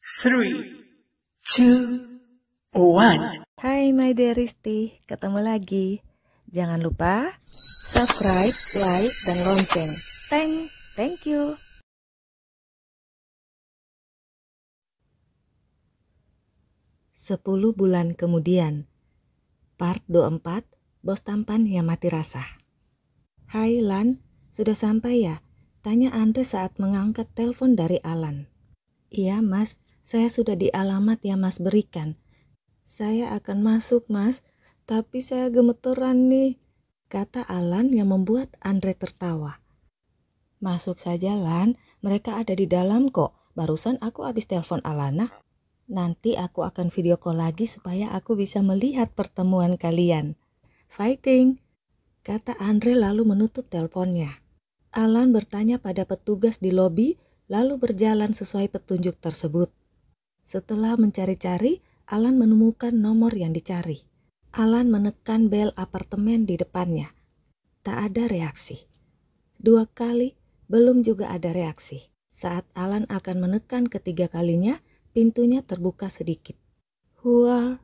3, 2, 1. Hai my dear Risti, ketemu lagi. Jangan lupa subscribe, like, dan lonceng. Thank you. Sepuluh bulan kemudian, part 24, bos tampan yang mati rasa. Hai Lan, sudah sampai ya? Tanya Andre saat mengangkat telepon dari Alan. Iya mas, saya sudah di alamat yang mas berikan. Saya akan masuk mas, tapi saya gemeteran nih, kata Alan yang membuat Andre tertawa. Masuk saja Lan, mereka ada di dalam kok. Barusan aku habis telepon Alana. Nanti aku akan video call lagi supaya aku bisa melihat pertemuan kalian. Fighting, kata Andre lalu menutup teleponnya. Alan bertanya pada petugas di lobi lalu berjalan sesuai petunjuk tersebut. Setelah mencari-cari, Alan menemukan nomor yang dicari. Alan menekan bel apartemen di depannya. Tak ada reaksi. 2 kali, belum juga ada reaksi. Saat Alan akan menekan ketiga kalinya, pintunya terbuka sedikit. Huar.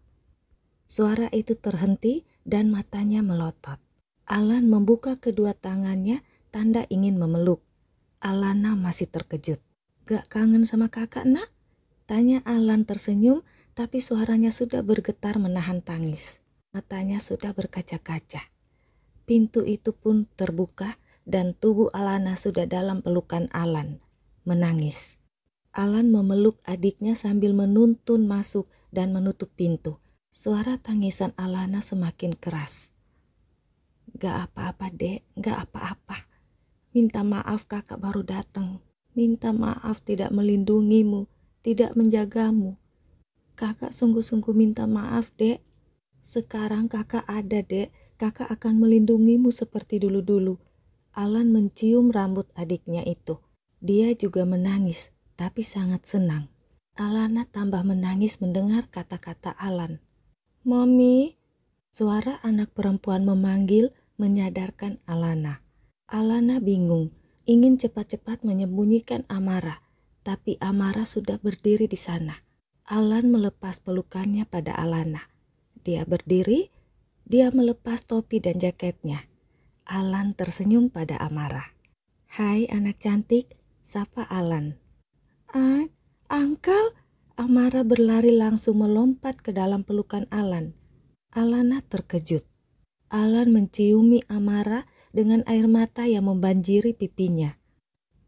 Suara itu terhenti dan matanya melotot. Alan membuka kedua tangannya, tanda ingin memeluk. Alana masih terkejut. Gak kangen sama kakak nak? Tanya Alan tersenyum, tapi suaranya sudah bergetar menahan tangis. Matanya sudah berkaca-kaca. Pintu itu pun terbuka dan tubuh Alana sudah dalam pelukan Alan. Menangis. Alan memeluk adiknya sambil menuntun masuk dan menutup pintu. Suara tangisan Alana semakin keras. Gak apa-apa dek, gak apa-apa. Minta maaf kakak baru datang. Minta maaf tidak melindungimu, tidak menjagamu. Kakak sungguh-sungguh minta maaf dek. Sekarang kakak ada dek, kakak akan melindungimu seperti dulu-dulu. Alan mencium rambut adiknya itu. Dia juga menangis, tapi sangat senang. Alana tambah menangis mendengar kata-kata Alan. Mami, suara anak perempuan memanggil menyadarkan Alana. Alana bingung, ingin cepat-cepat menyembunyikan amarah, tapi amarah sudah berdiri di sana. Alan melepas pelukannya pada Alana. Dia berdiri, dia melepas topi dan jaketnya. Alan tersenyum pada Amarah. Hai anak cantik, sapa Alan. Uncle, Amarah berlari langsung melompat ke dalam pelukan Alan. Alana terkejut. Alan menciumi Amarah dengan air mata yang membanjiri pipinya.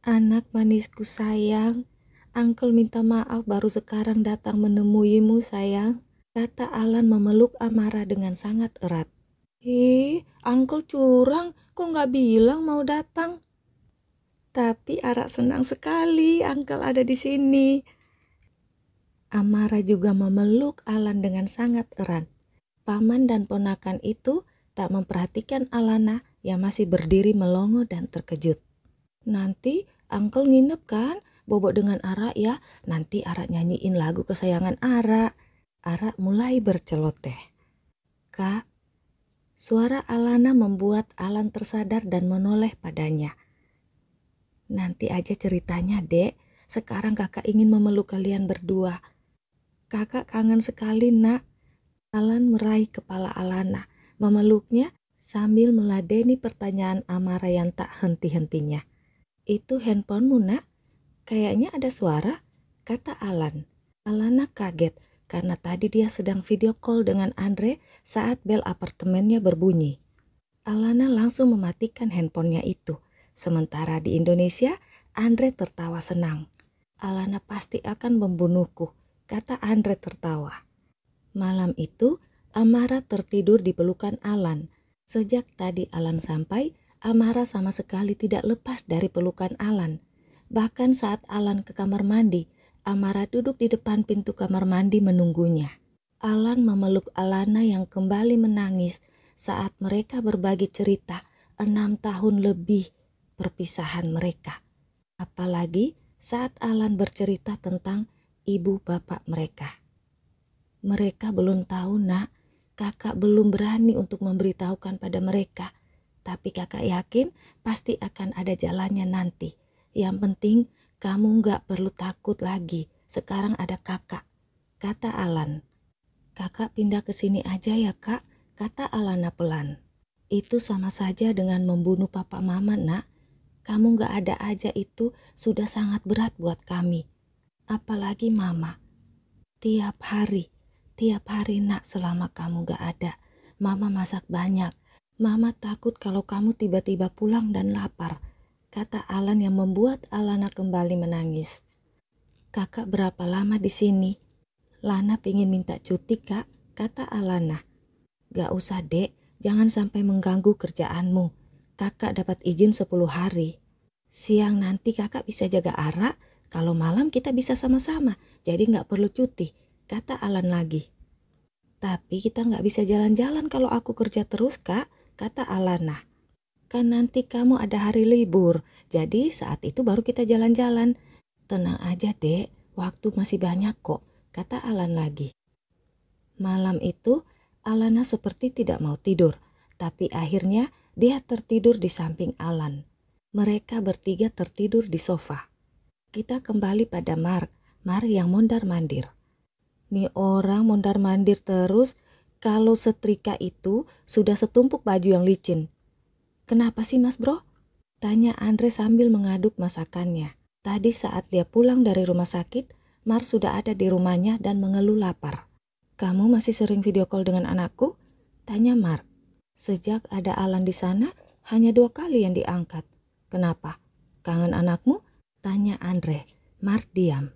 Anak manisku sayang, Uncle minta maaf baru sekarang datang menemuimu sayang, kata Alan memeluk Amarah dengan sangat erat. Uncle curang, kok gak bilang mau datang? Tapi Ara senang sekali Uncle ada di sini. Amarah juga memeluk Alan dengan sangat erat. Paman dan ponakan itu tak memperhatikan Alana yang masih berdiri melongo dan terkejut. Nanti Uncle nginep kan? Bobok dengan Ara ya. Nanti Ara nyanyiin lagu kesayangan Ara. Ara mulai berceloteh. Kak, suara Alana membuat Alan tersadar dan menoleh padanya. Nanti aja ceritanya dek. Sekarang kakak ingin memeluk kalian berdua. Kakak kangen sekali nak. Alan meraih kepala Alana. Memeluknya sambil meladeni pertanyaan Amarah yang tak henti-hentinya. Itu handphonemu nak? Kayaknya ada suara, kata Alan. Alana kaget karena tadi dia sedang video call dengan Andre saat bel apartemennya berbunyi. Alana langsung mematikan handphonenya itu. Sementara di Indonesia, Andre tertawa senang. Alana pasti akan membunuhku, kata Andre tertawa. Malam itu, Amarah tertidur di pelukan Alan. Sejak tadi Alan sampai, Amarah sama sekali tidak lepas dari pelukan Alan. Bahkan saat Alan ke kamar mandi, Amarah duduk di depan pintu kamar mandi menunggunya. Alan memeluk Alana yang kembali menangis saat mereka berbagi cerita 6 tahun lebih perpisahan mereka. Apalagi saat Alan bercerita tentang ibu bapak mereka. Mereka belum tahu nak, kakak belum berani untuk memberitahukan pada mereka. Tapi kakak yakin pasti akan ada jalannya nanti. Yang penting kamu gak perlu takut lagi. sekarang ada kakak, kata Alan. Kakak pindah ke sini aja ya kak, kata Alana pelan. Itu sama saja dengan membunuh papa mama nak. Kamu gak ada aja itu sudah sangat berat buat kami. Apalagi mama. Tiap hari nak selama kamu gak ada. Mama masak banyak. Mama takut kalau kamu tiba-tiba pulang dan lapar, kata Alan yang membuat Alana kembali menangis. Kakak berapa lama di sini? Lana pingin minta cuti kak, kata Alana. Gak usah dek, jangan sampai mengganggu kerjaanmu. Kakak dapat izin 10 hari. Siang nanti kakak bisa jaga Ara, kalau malam kita bisa sama-sama, jadi gak perlu cuti, kata Alan lagi. Tapi kita gak bisa jalan-jalan kalau aku kerja terus kak, kata Alana. Kan nanti kamu ada hari libur, jadi saat itu baru kita jalan-jalan. Tenang aja dek, waktu masih banyak kok, kata Alan lagi. Malam itu Alana seperti tidak mau tidur, tapi akhirnya dia tertidur di samping Alan. Mereka bertiga tertidur di sofa. Kita kembali pada Mark yang mondar-mandir. Nih orang mondar-mandir terus, kalau setrika itu sudah setumpuk baju yang licin. Kenapa sih mas bro? Tanya Andre sambil mengaduk masakannya. Tadi saat dia pulang dari rumah sakit, Mark sudah ada di rumahnya dan mengeluh lapar. Kamu masih sering video call dengan anakku? Tanya Mark. Sejak ada Alan di sana, hanya 2 kali yang diangkat. Kenapa? Kangen anakmu? Tanya Andre. Mark diam.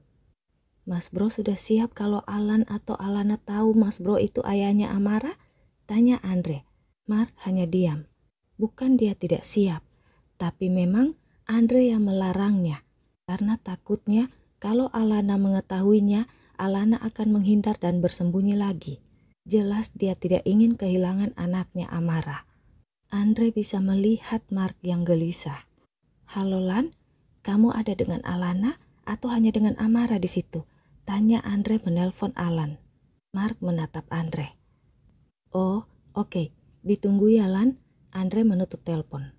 Mas bro sudah siap kalau Alan atau Alana tahu mas bro itu ayahnya Amara? Tanya Andre. Mark hanya diam. Bukan dia tidak siap, tapi memang Andre yang melarangnya. Karena takutnya kalau Alana mengetahuinya, Alana akan menghindar dan bersembunyi lagi. Jelas dia tidak ingin kehilangan anaknya Amara. Andre bisa melihat Mark yang gelisah. Halo Lan, kamu ada dengan Alana atau hanya dengan Amara di situ? Tanya Andre menelpon Alan. Mark menatap Andre. Oh, oke. Ditunggu ya Lan. Andre menutup telepon.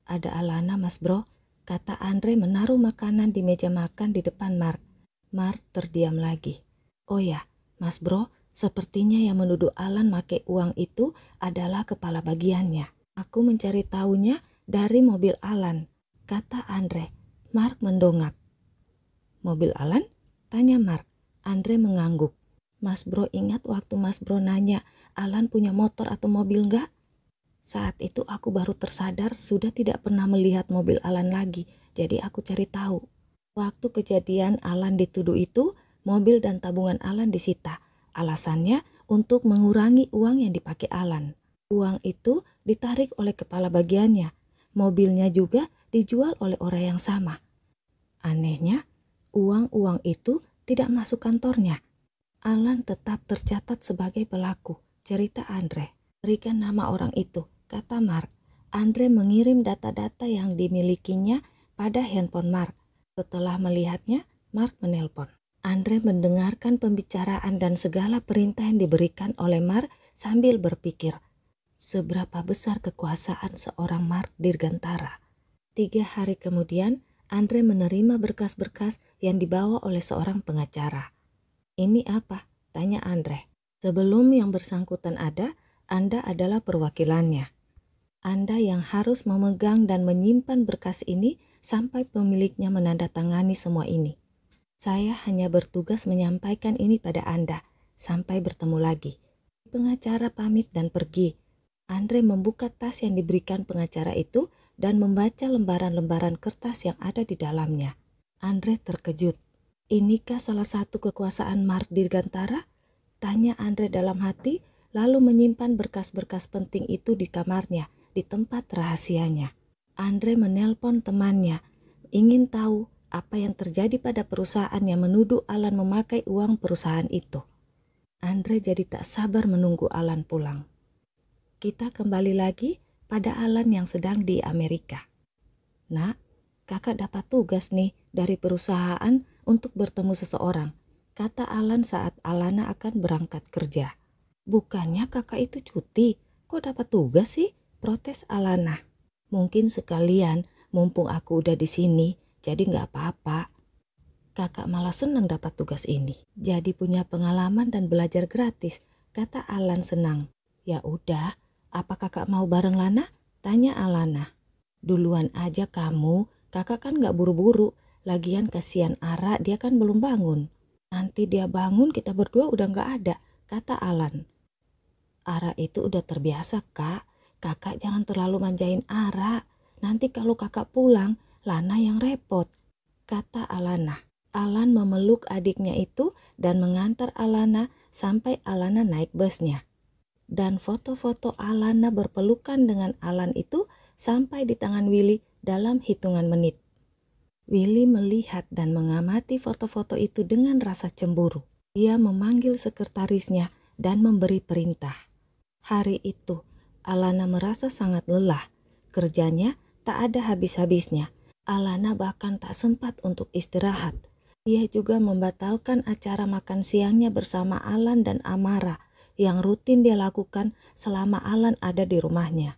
Ada Alana mas bro, kata Andre menaruh makanan di meja makan di depan Mark. Mark terdiam lagi. Oh ya, mas bro, sepertinya yang menuduh Alan make uang itu adalah kepala bagiannya. Aku mencari tahunya dari mobil Alan, kata Andre. Mark mendongak. Mobil Alan? Tanya Mark. Andre mengangguk. Mas bro ingat waktu mas bro nanya Alan punya motor atau mobil enggak? Saat itu aku baru tersadar sudah tidak pernah melihat mobil Alan lagi, jadi aku cari tahu. Waktu kejadian Alan dituduh itu, mobil dan tabungan Alan disita. Alasannya untuk mengurangi uang yang dipakai Alan. Uang itu ditarik oleh kepala bagiannya. Mobilnya juga dijual oleh orang yang sama. Anehnya, uang-uang itu tidak masuk kantornya. Alan tetap tercatat sebagai pelaku, cerita Andre. Berikan nama orang itu, kata Mark. Andre mengirim data-data yang dimilikinya pada handphone Mark. Setelah melihatnya, Mark menelpon. Andre mendengarkan pembicaraan dan segala perintah yang diberikan oleh Mark sambil berpikir, seberapa besar kekuasaan seorang Mark Dirgantara. 3 hari kemudian, Andre menerima berkas-berkas yang dibawa oleh seorang pengacara. Ini apa? Tanya Andre. Sebelum yang bersangkutan ada, Anda adalah perwakilannya. Anda yang harus memegang dan menyimpan berkas ini sampai pemiliknya menandatangani semua ini. Saya hanya bertugas menyampaikan ini pada Anda. Sampai bertemu lagi. Pengacara pamit dan pergi. Andre membuka tas yang diberikan pengacara itu dan membaca lembaran-lembaran kertas yang ada di dalamnya. Andre terkejut. Inikah salah satu kekuasaan Mark Dirgantara? Tanya Andre dalam hati, lalu menyimpan berkas-berkas penting itu di kamarnya, di tempat rahasianya. Andre menelpon temannya, ingin tahu apa yang terjadi pada perusahaan yang menuduh Alan memakai uang perusahaan itu. Andre jadi tak sabar menunggu Alan pulang. Kita kembali lagi pada Alan yang sedang di Amerika. Nak, kakak dapat tugas nih dari perusahaan untuk bertemu seseorang, kata Alan saat Alana akan berangkat kerja. Bukannya kakak itu cuti, kok dapat tugas sih? Protes Alana. Mungkin sekalian, mumpung aku udah di sini, jadi nggak apa-apa. Kakak malah senang dapat tugas ini. Jadi punya pengalaman dan belajar gratis, kata Alan senang. Ya udah, apa kakak mau bareng Lana? Tanya Alana. Duluan aja kamu, kakak kan gak buru-buru. Lagian kasihan Ara, dia kan belum bangun. Nanti dia bangun kita berdua udah gak ada, kata Alan. Ara itu udah terbiasa kak, kakak jangan terlalu manjain Ara. Nanti kalau kakak pulang, Lana yang repot, kata Alana. Alan memeluk adiknya itu dan mengantar Alana sampai Alana naik busnya. Dan foto-foto Alana berpelukan dengan Alan itu sampai di tangan Willy dalam hitungan menit. Willy melihat dan mengamati foto-foto itu dengan rasa cemburu. Dia memanggil sekretarisnya dan memberi perintah. Hari itu, Alana merasa sangat lelah. Kerjanya tak ada habis-habisnya. Alana bahkan tak sempat untuk istirahat. Dia juga membatalkan acara makan siangnya bersama Alan dan Amara yang rutin dia lakukan selama Alan ada di rumahnya.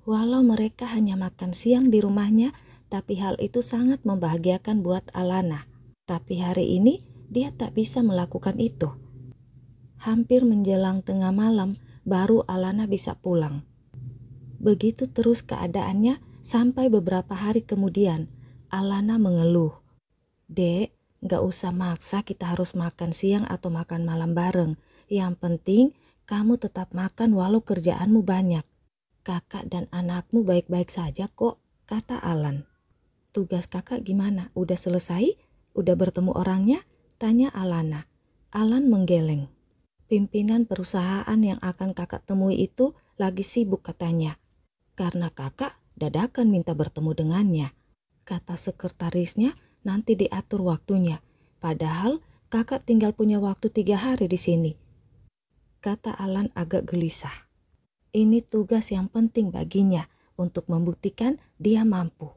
Walau mereka hanya makan siang di rumahnya, tapi hal itu sangat membahagiakan buat Alana. Tapi hari ini dia tak bisa melakukan itu. Hampir menjelang tengah malam, baru Alana bisa pulang. Begitu terus keadaannya sampai beberapa hari kemudian, Alana mengeluh. Dek, gak usah maksa kita harus makan siang atau makan malam bareng. Yang penting kamu tetap makan walau kerjaanmu banyak. Kakak dan anakmu baik-baik saja kok, kata Alan. Tugas kakak gimana? Udah selesai? Udah bertemu orangnya? Tanya Alana. Alan menggeleng. Pimpinan perusahaan yang akan kakak temui itu lagi sibuk katanya. Karena kakak dadakan minta bertemu dengannya. Kata sekretarisnya nanti diatur waktunya. Padahal kakak tinggal punya waktu 3 hari di sini. Kata Alan agak gelisah. Ini tugas yang penting baginya untuk membuktikan dia mampu.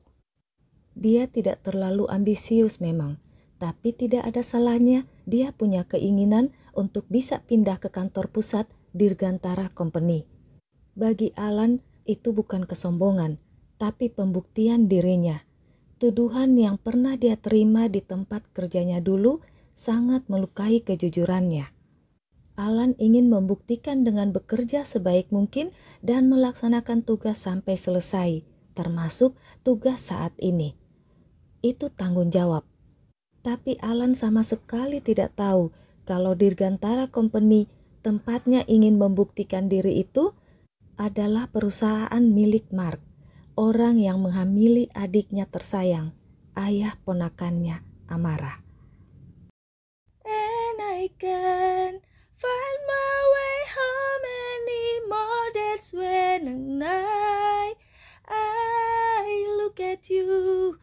Dia tidak terlalu ambisius memang, tapi tidak ada salahnya dia punya keinginan untuk bisa pindah ke kantor pusat Dirgantara Company. Bagi Alan itu bukan kesombongan, tapi pembuktian dirinya. Tuduhan yang pernah dia terima di tempat kerjanya dulu sangat melukai kejujurannya. Alan ingin membuktikan dengan bekerja sebaik mungkin dan melaksanakan tugas sampai selesai, termasuk tugas saat ini. Itu tanggung jawab. Tapi Alan sama sekali tidak tahu kalau Dirgantara Company tempatnya ingin membuktikan diri itu adalah perusahaan milik Mark, orang yang menghamili adiknya tersayang, ayah ponakannya, Amara. And I can find my way home anymore. That's when I look at you.